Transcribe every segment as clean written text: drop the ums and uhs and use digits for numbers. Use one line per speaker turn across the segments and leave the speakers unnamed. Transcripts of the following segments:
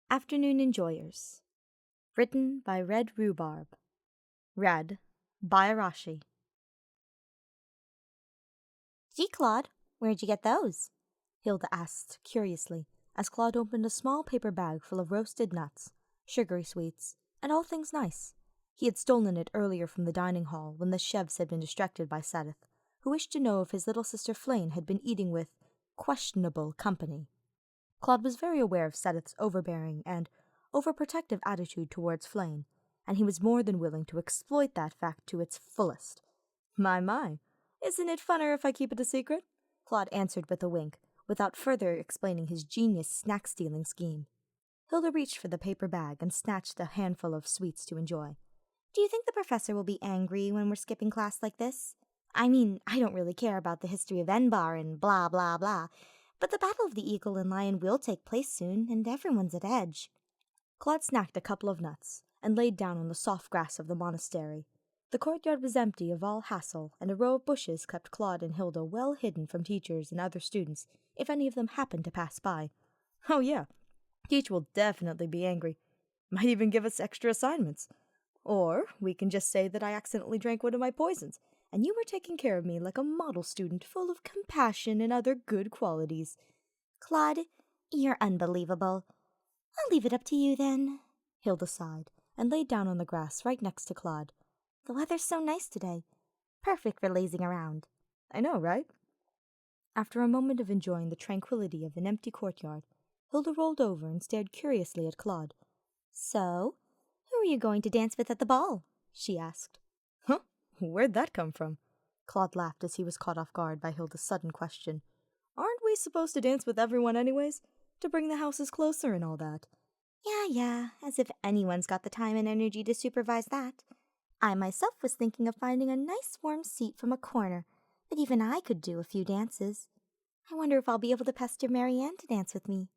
Afternoon Enjoyers. Written by Red Rhubarb. Read by Arashi.
Gee, Claude, where'd you get those?
Hilda asked curiously as Claude opened a small paper bag full of roasted nuts, sugary sweets, and all things nice. He had stolen it earlier from the dining hall when the chefs had been distracted by Sedith, who wished to know if his little sister Flane had been eating with questionable company. Claude was very aware of Sedith's overbearing and overprotective attitude towards Flane, and he was more than willing to exploit that fact to its fullest. My, isn't it funner if I keep it a secret? Claude answered with a wink, without further explaining his genius snack-stealing scheme. Hilda reached for the paper bag and snatched a handful of sweets to enjoy.
Do you think the professor will be angry when we're skipping class like this? I mean, I don't really care about the history of Enbar and blah blah blah, but the Battle of the Eagle and Lion will take place soon, and everyone's at edge.
Claude snacked a couple of nuts and laid down on the soft grass of the monastery. The courtyard was empty of all hassle, and a row of bushes kept Claude and Hilda well hidden from teachers and other students if any of them happened to pass by. Oh yeah, Teach will definitely be angry. Might even give us extra assignments. Or we can just say that I accidentally drank one of my poisons, and you were taking care of me like a model student full of compassion and other good qualities.
Claude, you're unbelievable. I'll leave it up to you then.
Hilda sighed and laid down on the grass right next to Claude.
The weather's so nice today. Perfect for lazing around.
I know, right? After a moment of enjoying the tranquility of an empty courtyard, Hilda rolled over and stared curiously at Claude.
So, who are you going to dance with at the ball? She asked.
Huh? Where'd that come from? Claude laughed as he was caught off guard by Hilda's sudden question. Aren't we supposed to dance with everyone anyways? To bring the houses closer and all that.
Yeah, as if anyone's got the time and energy to supervise that. I myself was thinking of finding a nice warm seat from a corner, but even I could do a few dances. I wonder if I'll be able to pester Marianne to dance with me.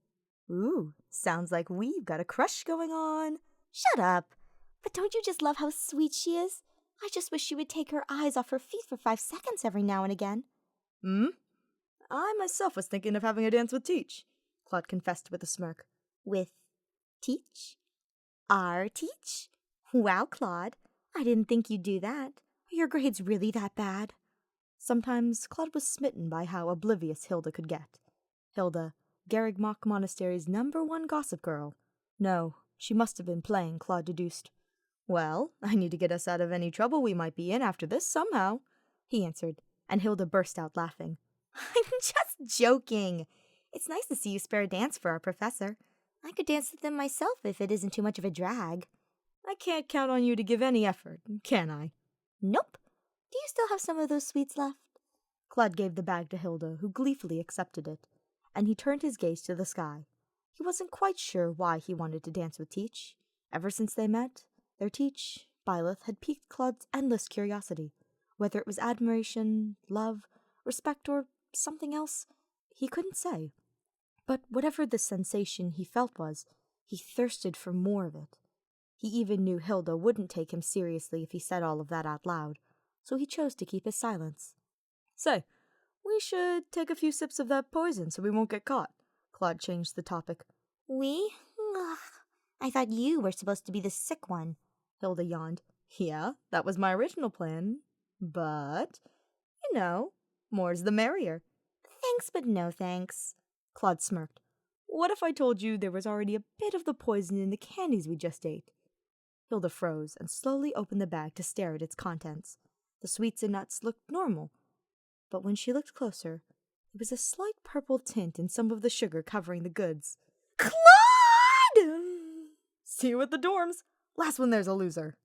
Ooh, sounds like we've got a crush going on.
Shut up! But don't you just love how sweet she is? I just wish she would take her eyes off her feet for 5 seconds every now and again.
I myself was thinking of having a dance with Teach, Claude confessed with a smirk.
With Teach? Our Teach? Wow, Claude, I didn't think you'd do that. Are your grades really that bad?
Sometimes Claude was smitten by how oblivious Hilda could get. Hilda, Garrigmock Monastery's #1 gossip girl. No, she must have been playing, Claude deduced. Well, I need to get us out of any trouble we might be in after this somehow, he answered, and Hilda burst out laughing.
I'm just joking. It's nice to see you spare a dance for our professor. I could dance with him myself if it isn't too much of a drag.
I can't count on you to give any effort, can I?
Nope. Do you still have some of those sweets left?
Claude gave the bag to Hilda, who gleefully accepted it, and he turned his gaze to the sky. He wasn't quite sure why he wanted to dance with Teach. Ever since they met, their Teach, Byleth, had piqued Claude's endless curiosity. Whether it was admiration, love, respect, or something else, he couldn't say. But whatever the sensation he felt was, he thirsted for more of it. He even knew Hilda wouldn't take him seriously if he said all of that out loud, so he chose to keep his silence. Say, we should take a few sips of that poison so we won't get caught. Claude changed the topic.
We? Ugh. I thought you were supposed to be the sick one.
Hilda yawned. Yeah, that was my original plan. But, more's the merrier.
Thanks, but no thanks.
Claude smirked. What if I told you there was already a bit of the poison in the candies we just ate? Hilda froze and slowly opened the bag to stare at its contents. The sweets and nuts looked normal, but when she looked closer, there was a slight purple tint in some of the sugar covering the goods.
Claude!
See you at the dorms. Last one there's a loser.